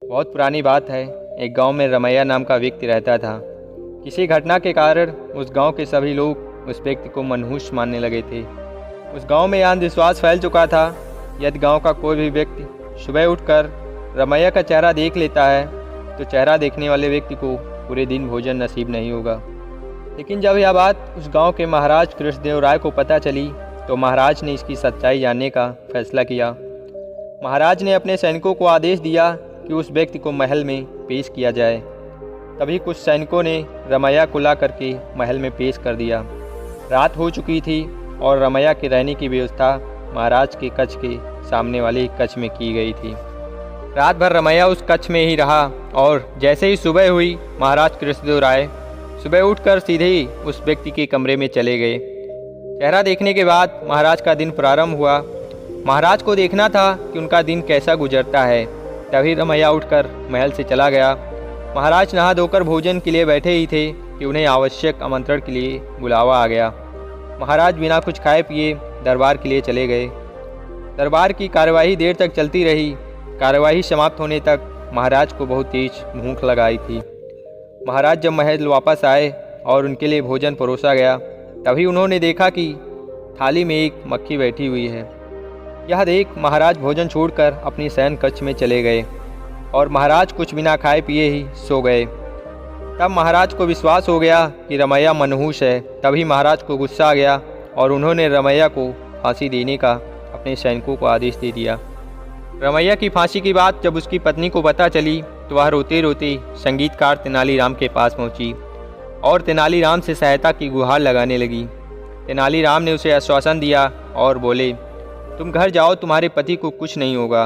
बहुत पुरानी बात है। एक गांव में रमैया नाम का व्यक्ति रहता था। किसी घटना के कारण उस गांव के सभी लोग उस व्यक्ति को मनहूस मानने लगे थे। उस गांव में यह अंधविश्वास फैल चुका था, यदि गांव का कोई भी व्यक्ति सुबह उठकर रमैया का चेहरा देख लेता है तो चेहरा देखने वाले व्यक्ति को पूरे दिन भोजन नसीब नहीं होगा। लेकिन जब यह बात उस गांव के महाराज कृष्णदेव राय को पता चली तो महाराज ने इसकी सच्चाई जानने का फैसला किया। महाराज ने अपने सैनिकों को आदेश दिया कि उस व्यक्ति को महल में पेश किया जाए। तभी कुछ सैनिकों ने रमैया को ला करके महल में पेश कर दिया। रात हो चुकी थी और रमैया के रहने की व्यवस्था महाराज के कक्ष के सामने वाले कक्ष में की गई थी। रात भर रमैया उस कक्ष में ही रहा और जैसे ही सुबह हुई महाराज कृष्णदेव राय सुबह उठकर सीधे ही उस व्यक्ति के कमरे में चले गए। चेहरा देखने के बाद महाराज का दिन प्रारंभ हुआ। महाराज को देखना था कि उनका दिन कैसा गुजरता है। तभी रमैया उठकर महल से चला गया। महाराज नहा धोकर भोजन के लिए बैठे ही थे कि उन्हें आवश्यक आमंत्रण के लिए बुलावा आ गया। महाराज बिना कुछ खाए पिए दरबार के लिए चले गए। दरबार की कार्यवाही देर तक चलती रही। कार्यवाही समाप्त होने तक महाराज को बहुत तेज भूख लगाई थी। महाराज जब महल वापस आए और उनके लिए भोजन परोसा गया तभी उन्होंने देखा कि थाली में एक मक्खी बैठी हुई है। यह देख महाराज भोजन छोड़कर अपनी शयन कक्ष में चले गए और महाराज कुछ बिना खाए पिए ही सो गए। तब महाराज को विश्वास हो गया कि रमैया मनहूस है। तभी महाराज को गुस्सा आ गया और उन्होंने रमैया को फांसी देने का अपने सैनिकों को आदेश दे दिया। रमैया की फांसी की बात जब उसकी पत्नी को पता चली तो वह रोते रोते संगीतकार तेनालीराम के पास पहुंची और तेनालीराम से सहायता की गुहार लगाने लगी। तेनालीराम ने उसे आश्वासन दिया और बोले, तुम घर जाओ, तुम्हारे पति को कुछ नहीं होगा।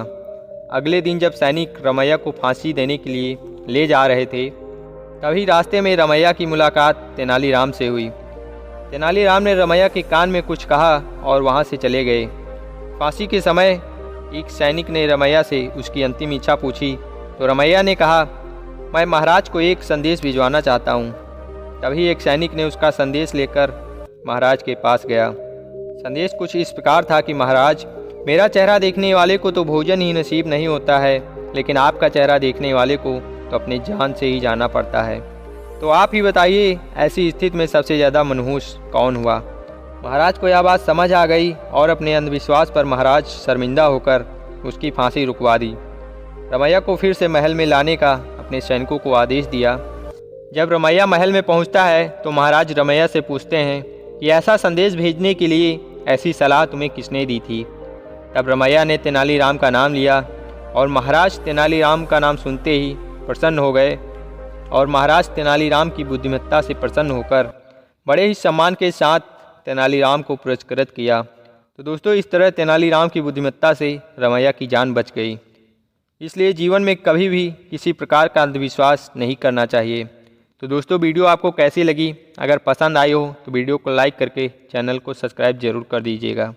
अगले दिन जब सैनिक रमैया को फांसी देने के लिए ले जा रहे थे तभी रास्ते में रमैया की मुलाकात तेनालीराम से हुई। तेनालीराम ने रमैया के कान में कुछ कहा और वहां से चले गए। फांसी के समय एक सैनिक ने रमैया से उसकी अंतिम इच्छा पूछी तो रमैया ने कहा, मैं महाराज को एक संदेश भिजवाना चाहता हूँ। तभी एक सैनिक ने उसका संदेश लेकर महाराज के पास गया। संदेश कुछ इस प्रकार था कि महाराज, मेरा चेहरा देखने वाले को तो भोजन ही नसीब नहीं होता है, लेकिन आपका चेहरा देखने वाले को तो अपनी जान से ही जाना पड़ता है। तो आप ही बताइए, ऐसी स्थिति में सबसे ज़्यादा मनहूस कौन हुआ। महाराज को यह बात समझ आ गई और अपने अंधविश्वास पर महाराज शर्मिंदा होकर उसकी फांसी रुकवा दी। रमैया को फिर से महल में लाने का अपने सैनिकों को आदेश दिया। जब रमैया महल में पहुंचता है तो महाराज रमैया से पूछते हैं कि ऐसा संदेश भेजने के लिए ऐसी सलाह तुम्हें किसने दी थी। तब रमैया ने तेनालीराम का नाम लिया और महाराज तेनालीराम का नाम सुनते ही प्रसन्न हो गए और महाराज तेनालीराम की बुद्धिमत्ता से प्रसन्न होकर बड़े ही सम्मान के साथ तेनालीराम को पुरस्कृत किया। तो दोस्तों, इस तरह तेनालीराम की बुद्धिमत्ता से रमैया की जान बच गई। इसलिए जीवन में कभी भी किसी प्रकार का अंधविश्वास नहीं करना चाहिए। तो दोस्तों, वीडियो आपको कैसी लगी? अगर पसंद आई हो तो वीडियो को लाइक करके चैनल को सब्सक्राइब जरूर कर दीजिएगा।